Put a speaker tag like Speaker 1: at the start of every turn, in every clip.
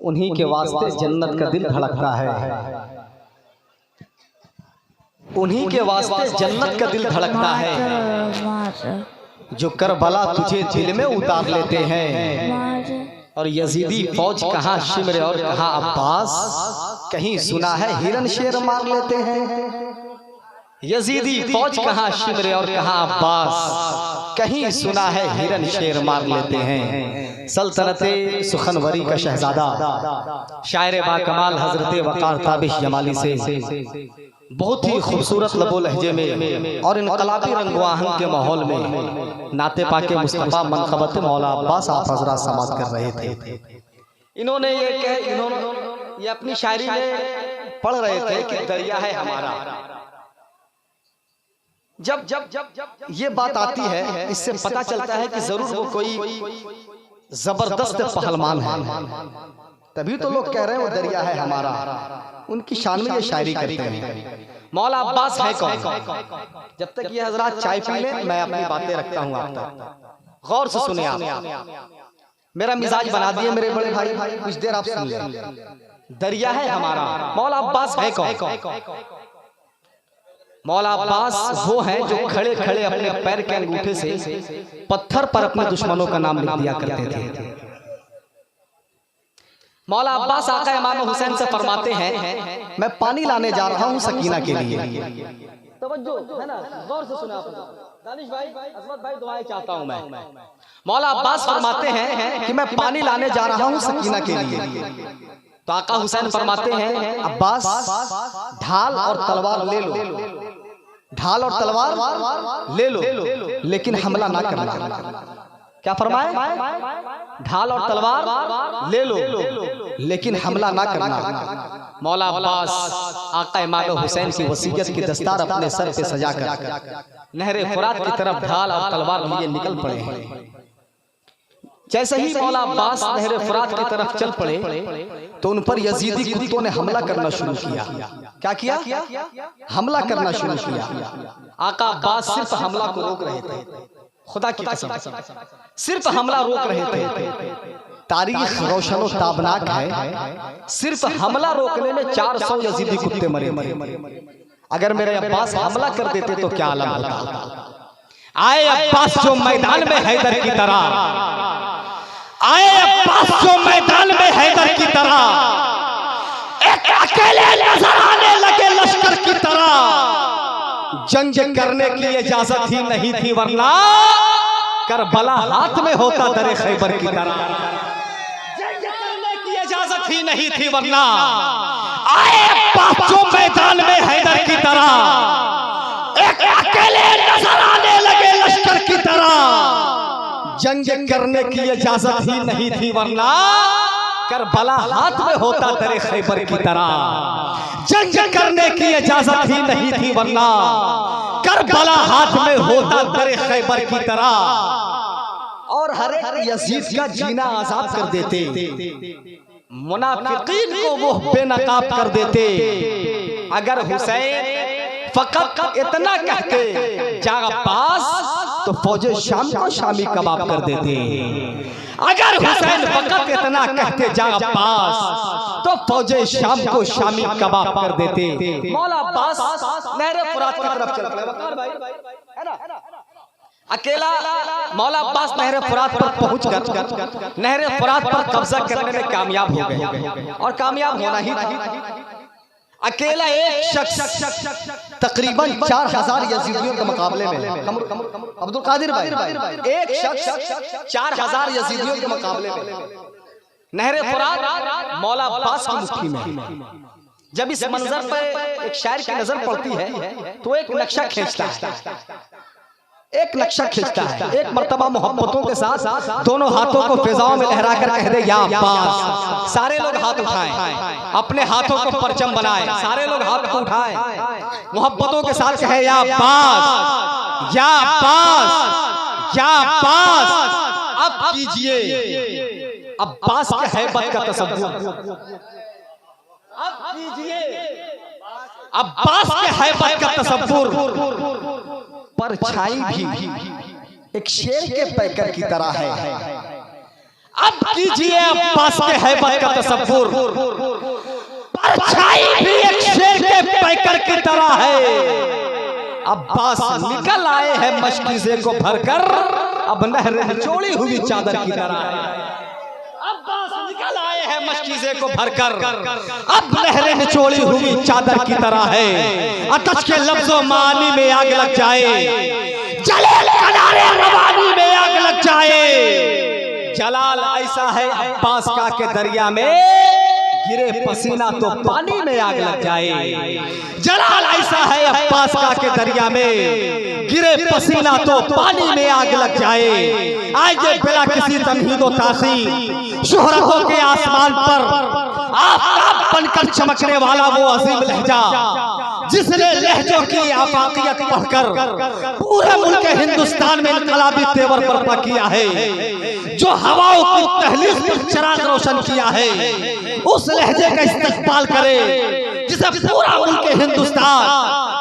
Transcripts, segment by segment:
Speaker 1: उन्हीं के वास्ते जन्नत का दिल धड़कता है, उन्हीं के वास्ते जन्नत का दिल धड़कता है, जो करबला तुझे दिल में उतार लेते हैं। और यजीदी फौज कहाँ शिमर और कहाँ अब्बास, कहीं सुना है हिरन शेर मार लेते हैं। यजीदी फौज कहाँ शिमर और कहाँ अब्बास, कहीं सुना है हिरन शेर मार लेते हैं। सल्तनते सुखनवरी का शहजादा शायर बाकमाल हजरत वकार ताबिश जमाली से बहुत ही खूबसूरत लबो लहजे में और इनकलाबी रंगवाहन के माहौल में नाते पाके मुस्तफा मनक़बत मौला अब्बास आप हज़रात समात कर रहे थे। इन्होंने ये अपनी शायरी में पढ़ रहे थे कि दरिया है हमारा। जब जब जब जब ये बात आती है, इससे पता चलता है कि जरूर वो कोई जबरदस्त पहलवान है, तभी तो लोग कह रहे हैं वो दरिया है हमारा। उनकी शान में ये शायरी करते हैं। मौला अब्बास है कौन? जब तक ये हजरात चाय पी लें मैं अपनी बातें रखता हूँ आप तक, गौर से सुनिए आप। मेरा मिजाज बना दिए मेरे बड़े भाई, कुछ देर आप सुन लें। दरिया है हमारा, मौला अब्बास है कौन? मौला अब्बास वो हैं जो खड़े खड़े अपने पैर के अंगूठे से पत्थर पर अपने दुश्मनों का नाम लिख दिया करते थे। मौला अब्बास आका इमाम हुसैन से फरमाते हैं, मैं पानी लाने जा रहा हूँ सकीना के लिए। तवज्जो है ना, गौर से सुना दानिश भाई, असमत भाई, दुआएं चाहता हूँ मैं। मौला अब्बास फरमाते हैं कि मैं पानी लाने जा रहा हूँ सकीना के लिए। तो आका हुसैन फरमाते हैं, अब्बास ढाल और तलवार ले लो, ढाल और तलवार ले लो, लेकिन हमला ना करना। क्या फरमाए? ढाल और तलवार ले लो, लेकिन हमला ना करना। मौला अब्बास आका इमाम हुसैन की वसीयत की दस्तार अपने सर पे सजाकर नहरे फुरात की तरफ ढाल और तलवार लिए निकल पड़े हैं। जैसे ही मौला अब्बास नहरे फुरात की तरफ चल पड़े तो उन पर यजीदी कुत्तों ने हमला करना शुरू किया। क्या किया? हमला करना शुरू किया। आका अब्बास सिर्फ हमला को रोक रहे थे, खुदा की कसम सिर्फ हमला रोक रहे थे। तारीख रोशन और ताबनाक है, सिर्फ हमला रोकने में 400 यजीदी कुत्ते मरे थे। अगर मेरे अब्बास हमला कर देते तो क्या आलम होता। आए अब्बास जो मैदान में हैदर की तरह, आए अब्बास जो मैदान में हैदर की तरह, एक अकेले नजर आने लगे लश्कर की तरह। जंग करने की इजाजत ही नहीं थी वरना करबला हाथ में होता दरे खैबर की तरह। जंग करने की इजाजत ही नहीं थी वरना आए अब्बास जो मैदान में हैदर की तरह, एक अकेले नजर आने लगे लश्कर की तरह। जंग करने की इजाजत ही नहीं थी वरना करबला हाथ में होता दरे खैबर की तरह। जंग करने की इजाजत ही नहीं थी वरना करबला हाथ में होता दरे खैबर की तरह। और हर एक यजीद का जीना आजाद कर देते, मुनाफिकीन को वो बेनकाब कर देते। अगर हुसैन फकत इतना कहते जा अब्बास तो फौजे शाम को शामी कबाब कर देते। अगर हुसैन फकत इतना कहते जा अब्बास तो फौजे शाम को शामी कबाब कर देते। मौला अब्बास नहरे फुरात की तरफ चल पड़े। वकार भाई है ना, अकेला मौला अब्बास नहरे फुरात पर पहुंचकर नहरे फुरात पर कब्जा करने में कामयाब हो गए, और कामयाब होना ही था। अकेला एक शख्स तकरीबन 4000 यजीदियों के मुकाबले में, अब्दुल कादिर भाई, एक शख्स 4000 यजीदियों के मुकाबले में नहरे फुरात मौला अब्बास की मुट्ठी में। जब इस मंजर पर एक शायर की नजर पड़ती है तो एक नक्शा खींचता है, एक नक्शा खींचता है। एक मर्तबा मोहब्बतों के साथ दोनों हाथों को फिजाओं में लहराकर कह दे या अब्बास। सारे लोग हाथ उठाएं, अपने हाथों को परचम बनाएं, सारे लोग हाथ उठाएं, मोहब्बतों के साथ कहे या अब्बास, या अब्बास, या अब्बास। अब कीजिए अब्बास के हैबत का तसव्वुर, अब कीजिए अब्बास के हैबत का तसव्वुर। परछाई भी एक शेर के पैकर की तरह है। अब कीजिए अब्बास के हैबत का तसव्वुर, परछाई भी एक शेर के पैकर की तरह है। अब्बास निकल आए हैं मशकीज़े को भरकर, अब नहर निचोड़ी हुई चादर की तरह है। अब्बास निकल आए हैं मशकीज़े को भरकर, अब नहर निचोड़ी हुई चादर की तरह है। अतश के लफ्ज़ों मानी में आग लग जाए, जले किनारे रवानी में आग लग जाए। जलाल ऐसा है अब्बास का के दरिया में गिरे पसीना तो पानी में आग लग जाए। जलाल ऐसा है अब्बास का के दरिया में गिरे पसीना तो पानी में आग लग जाए। आए बिला किसी तमहीदो तासी शोहरतों के आसमान पर आफताब बनकर चमकने वाला वो अजीम लहजा, जिसने लहजों की आफाकियत पढ़कर पूरे मुल्क हिंदुस्तान में इनकलाबी तेवर बर्पा किया है, जो हवाओं की तहलीस पर चिराग रोशन किया है। उस लहजे का इस्तेमाल करे जिसे पूरा मुल्क हिंदुस्तान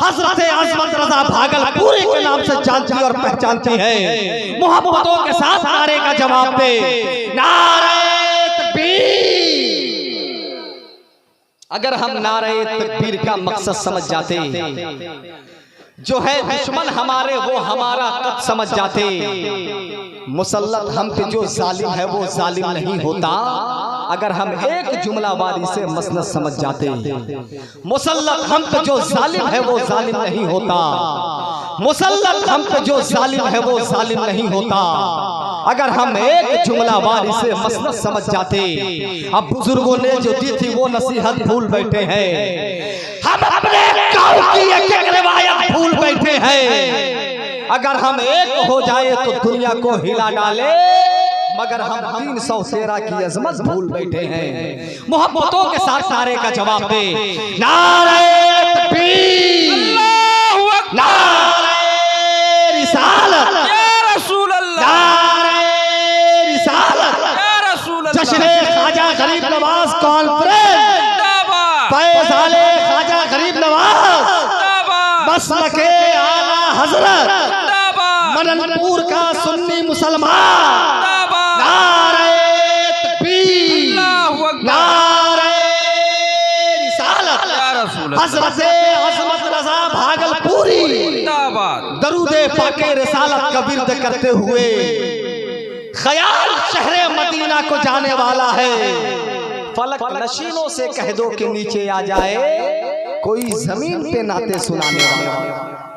Speaker 1: हजरत अजमत रजा भागलपुरी के नाम से जानती और पहचानती है। मोहब्बतों के साथ नारे का जवाब दे, नारे तकबीर। अगर हम नारे तकबीर का मकसद समझ जाते, जो है दुश्मन हमारे वो हमारा कद समझ जाते। मुसल्लत हम पे जो जालिम है वो जालिम नहीं होता, अगर हम एक जुमला वारी से मसनद समझ जाते। मुसल्लत हम पे जो जालिम है वो जालिम नहीं होता, मुसल्लत हम पे जो जालिम है वो जालिम नहीं होता, अगर हम एक जुमला वारी से मसनद समझ जाते। अब बुजुर्गों ने जो दी थी वो नसीहत भूल बैठे हैं, हम अपने गांव की एक रिवायत भूल बैठे हैं। अगर हम एक हो जाए तो दुनिया को हिला डाले, मगर हम 313 की अजमत भूल बैठे हैं। मोहब्बतों के साथ नारे का जवाब दे, नारे तकबीर, नारे रिसालत, या रसूल अल्लाह, नारे रिसालत, या रसूल अल्लाह। जश्न ख्वाजा गरीब नवाज कॉन्फ्रेंस, फैज़ाले ख्वाजा गरीब नवाज, मसलके आला हजरत, मननपुर का सुन्नी मुसलमान, नारे तकबीर, नारे रिसालत, हज़रत अज़मत रज़ा भागलपुरी दरूदे पाके रिसालत का विर्द करते हुए ख्याल शहरे मदीना को जाने वाला है। फलक नशीनों से कह दो कि नीचे आ जाए, कोई जमीन पे नाते सुनाने वाला।